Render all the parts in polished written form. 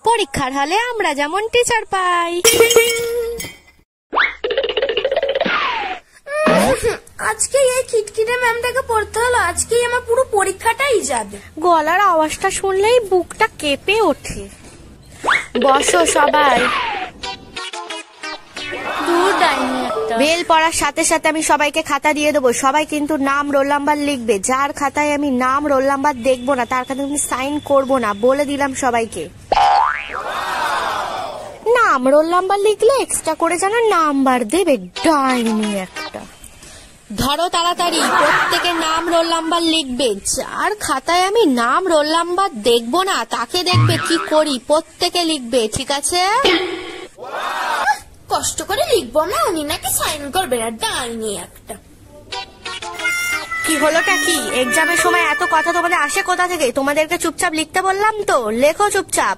পরীক্ষার হলে আমরা যেমন টিচার পাই। আজকে এই খিটখিটে ম্যামটাকে পড়তে হলো, আজকেই আমার পুরো পরীক্ষাটাই যাবে। গলার আওয়াজটা শুনলেই বুকটা কেঁপে ওঠে। বসো সবাই। বেল পড়ার সাথে সাথে আমি সবাইকে খাতা দিয়ে দেবো, সবাই কিন্তু নাম রোল নাম্বার লিখবে। যার খাতায় আমি নাম রোল নাম্বার দেখবো না তার খাতায় আমি সাইন করবো না, বলে দিলাম সবাইকে। নাম রোল নাম্বার লিখলে এক্সট্রা করে যেন নাম্বার দেবে, ডাইনি একটা। ধরো তাড়াতাড়ি, প্রত্যেকের নাম রোল নাম্বার লিখবে। যার খাতায় আমি নাম রোল নাম্বার দেখবো না তাকে দেখবে কি করি, প্রত্যেকে লিখবে, ঠিক আছে? কষ্ট করে লিখবো না, উনি নাকি সাইন করবে না, ডাইনি একটা। কি হলোটা কি? এক্সামের সময় এত কথা তোমাদের আসে কোথা থেকে? তোমাদেরকে চুপচাপ লিখতে বললাম তো, লেখো চুপচাপ।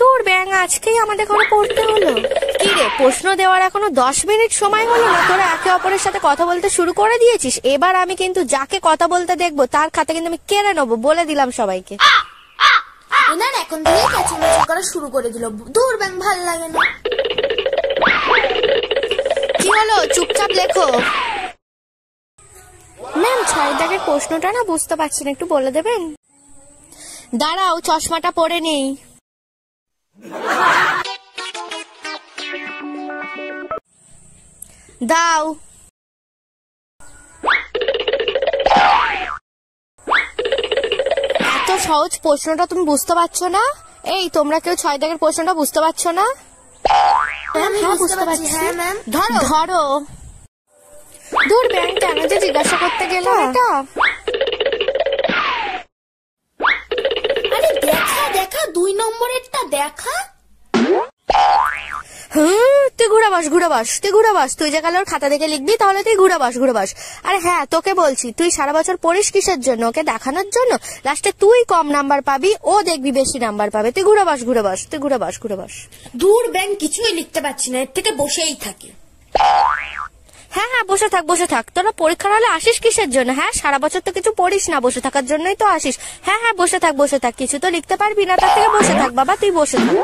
দূর ব্যাং, আজকেই আমাদের ঘরে পড়তে হলো। কি রে, প্রশ্ন দেওয়ার এখনো 10 মিনিট সময় হলো না, তোরা একে অপরের সাথে কথা বলতে শুরু করে দিয়েছিস। এবার আমি কিন্তু যাকে কথা বলতে দেখবো তার খাতা কিন্তু আমি কেড়ে নেবো, বলে দিলাম সবাইকে। এনার এখন থেকে কাচামাচি করা শুরু করে দিল। দূর ব্যাং, ভাল লাগে না। কি হলো, চুপচাপ লেখো। ম্যাম 6 দাগের প্রশ্নটা না বুঝতে পারছি না, একটু বলে দেবেন? দাঁড়াও, চশমাটা পরে নেই। দাও। এত সহজ প্রশ্নটা তুমি বুঝতে পারছো না? এই তোমরা কেউ 6 দাগের প্রশ্নটা বুঝতে পারছো না? হ্যাঁ বুঝতে পারছি। হ্যাঁ ম্যাম। ধরো। দূর ব্যাং, কেন যে জিজ্ঞাসা করতে গেল এটা? আরে দেখা দেখা, 2 নম্বরেরটা দেখা। তুই ঘুরে বাস। তুই যে কাল ওর খাতা দেখে লিখবি, তাহলে তুই ঘুরে বাস। আরে হ্যাঁ, তোকে বলছি, তুই সারা বছর পড়িস কিসের জন্য? ওকে দেখানোর জন্য? লাস্টে তুই কম নাম্বার পাবি, ও দেখবি বেশি নাম্বার পাবে। তুই ঘুরে বাস। দূর ব্যাং, কিছুই লিখতে পারছি না, এর থেকে বসেই থাকি। হ্যাঁ বসে থাক। তোরা পরীক্ষার হলে আসিস কিসের জন্য? হ্যাঁ, সারা বছর তো কিছু পড়িস না, বসে থাকার জন্যই তো আসিস। হ্যাঁ বসে থাক। কিছু তো লিখতে পারবি না, তার থেকে বসে থাক বাবা, তুই বসে থাক।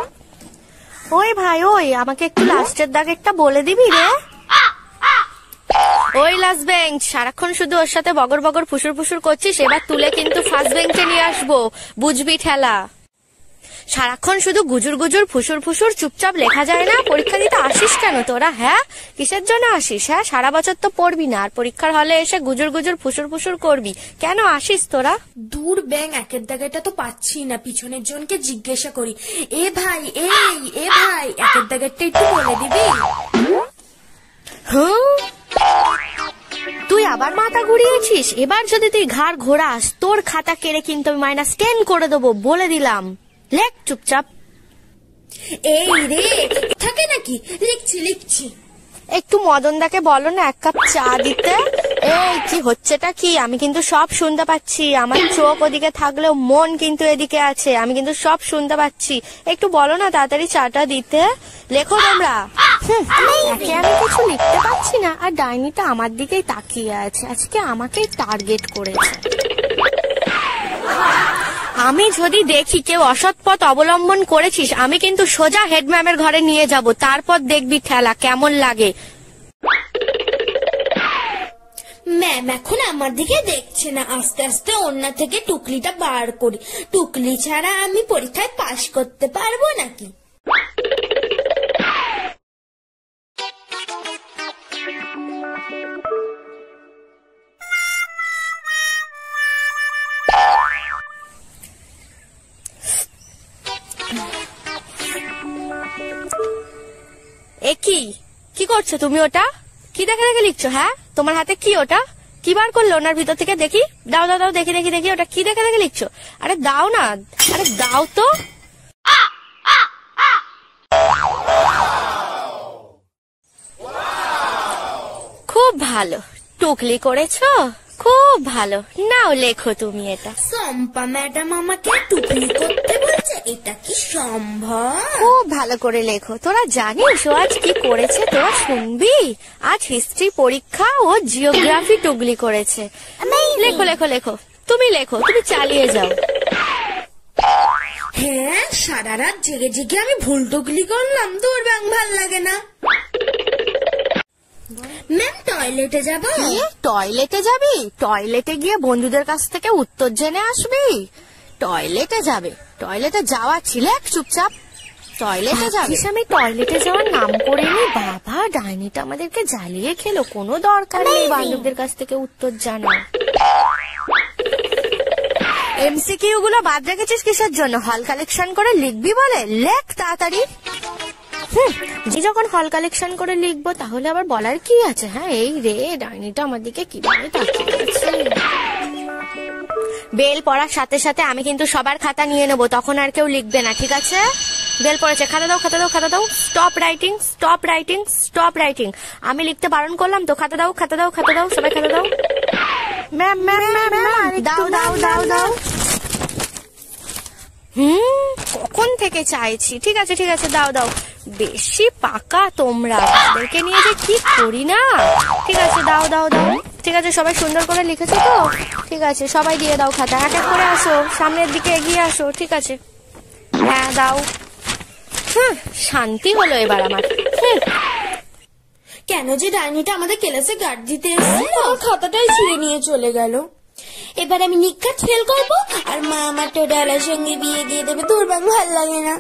ওই ভাই, আমাকে একটু লাস্টের দাগেরটা বলে দিবি রে? ওই লাস্ট বেঞ্চ, সারাক্ষণ শুধু ওর সাথে বগর ফুসুর করছিস, এবার তুলে কিন্তু ফার্স্ট বেঞ্চে নিয়ে আসবো, বুঝবি ঠেলা। সারাক্ষণ শুধু গুজুর ফুসুর চুপচাপ লেখা যায় না? পরীক্ষা দিতে আসিস কেন তোরা? হ্যাঁ, কিসের জন্য আসিস? হ্যাঁ, সারা বছর তো পড়বি না, আর পরীক্ষার হলে এসে গুজুর ফুসুর করবি, কেন আসিস তোরা? দূর ব্যাং, একের দাগেটা তো পাচ্ছি না, পিছনের জনকে জিজ্ঞাসা করি। এ ভাই, একের দাগেরটা একটু বলে দিবি? তুই আবার মাথা ঘুরিয়েছিস? এবার যদি তুই ঘাড় ঘোরাস, তোর খাতা কেড়ে কিন্তু আমি -10 করে দেবো, বলে দিলাম। লেখ চুপচাপ। এই রে, থাকে নাকি? লিখছি। একটু মদনদাকে বলো না 1 কাপ চা দিতে। এই কি হচ্ছেটা কি? আমি কিন্তু সব শুনতে পাচ্ছি, আমার চোখ ওদিকে থাকলেও মন কিন্তু এদিকে আছে, আমি কিন্তু সব শুনতে পাচ্ছি। একটু বলো না তাড়াতাড়ি চাটা দিতে। লেখো তোমরা। একে আমি কিছু লিখতে পারছি না, আর ডাইনিটা আমার দিকেই তাকিয়ে আছে, আজকে আমাকেই টার্গেট করেছে। আমি যদি দেখি কেউ অসৎ পথ অবলম্বন করেছিস, আমি কিন্তু সোজা হেড ম্যামের ঘরে নিয়ে যাব, তারপর দেখবি খেলা কেমন লাগে। ম্যাম এখন আমার দিকে দেখছে না, আস্তে আস্তে ওড়না থেকে টুকলিটা বার করি। টুকলি ছাড়া আমি পরীক্ষায় পাশ করতে পারবো নাকি? কি করছো তুমি? ওটা কি দেখে লিখছো? হ্যাঁ, তোমার হাতে কি? ওটা কি বার করলো ওনার ভিতর থেকে? দেখি, দাও দেখি ওটা কি দেখে লিখছো? আরে দাও না, আরে দাও তো। খুব ভালো, টুকলি করেছো, খুব ভালো। নাও লেখো তুমি এটা। শম্পা ম্যাডাম আমাকে টুকলি করতে বলছে, এটা কি সম্ভব? খুব ভালো করে লেখো। তোরা জানিস ও আজ কি করেছে? তোরা শুনবি? আজ হিস্ট্রি পরীক্ষা ও জিওগ্রাফি টুকলি করেছে। লেখো, তুমি লেখো, তুমি চালিয়ে যাও। হ্যাঁ, সারা রাত জেগে জেগে আমি ভুল টুকলি করলাম, তোর ব্যাং ভাল লাগে না। ম্যাম টয়লেটে যাবো। টয়লেটে যাবি? টয়লেটে গিয়ে বন্ধুদের কাছ থেকে উত্তর জেনে আসবি? টয়লেটে যাবে? টয়লেটে যাওয়া ছিল চুপচাপ টয়লেটে যাবে। আমি টয়লেটে যাওয়ার নাম করিনি বাবা, ডাইনিটা আমাদেরকে জ্বালিয়ে খেলো, কোনো দরকার নেই বান্ধবদের কাছ থেকে উত্তর জানার। এমসিকিউ গুলো বাদ রেখেছিস কিসের জন্য? হল কালেকশন করে লিখবি বলে? লেখ তাড়াতাড়ি। যখন হল কালেকশন করে লিখবো তাহলে আবার বলার কি আছে? হ্যাঁ, এই রে ডাইনিটা আমার দিকে কিভাবে তাকিয়ে আছে। বেল পড়ার সাথে সাথে আমি কিন্তু সবার খাতা নিয়ে নেবো, তখন আর কেউ লিখবে না, ঠিক আছে? বেল পড়েছে, খাতা দাও, খাতা দাও, খাতা দাও। Stop writing, stop writing, stop writing. আমি লিখতে বারণ করলাম তো, খাতা দাও, খাতা দাও, খাতা দাও, সবাই খাতা দাও। ম্যাম ম্যাম ম্যাম দাও দাও দাও দাও। কখন থেকে চাইছি। ঠিক আছে ঠিক আছে, দাও দাও। বেশি পাকা তোমরা, তাদেরকে নিয়ে যে কি করি না। ঠিক আছে, দাও দাও দাও। ঠিক আছে, সবাই সুন্দর করে লিখেছো তো? ঠিক আছে, সবাই দিয়ে দাও খাতা। এক এক করে আসো, সামনের দিকে এগিয়ে আসো। ঠিক আছে, হ্যাঁ দাও। শান্তি হলো এবার আমার। কেন যে ডাইনিটা আমাদের ক্লাসে গার্ড দিতে এসেছিল, খাতাটাই ছিঁড়ে নিয়ে চলে গেল। এবার আমি নিকাট ফেল করবো আর মা আমার টোডালার সঙ্গে বিয়ে দিয়ে দেবে, তোর ব্যাং ভাল লাগে না।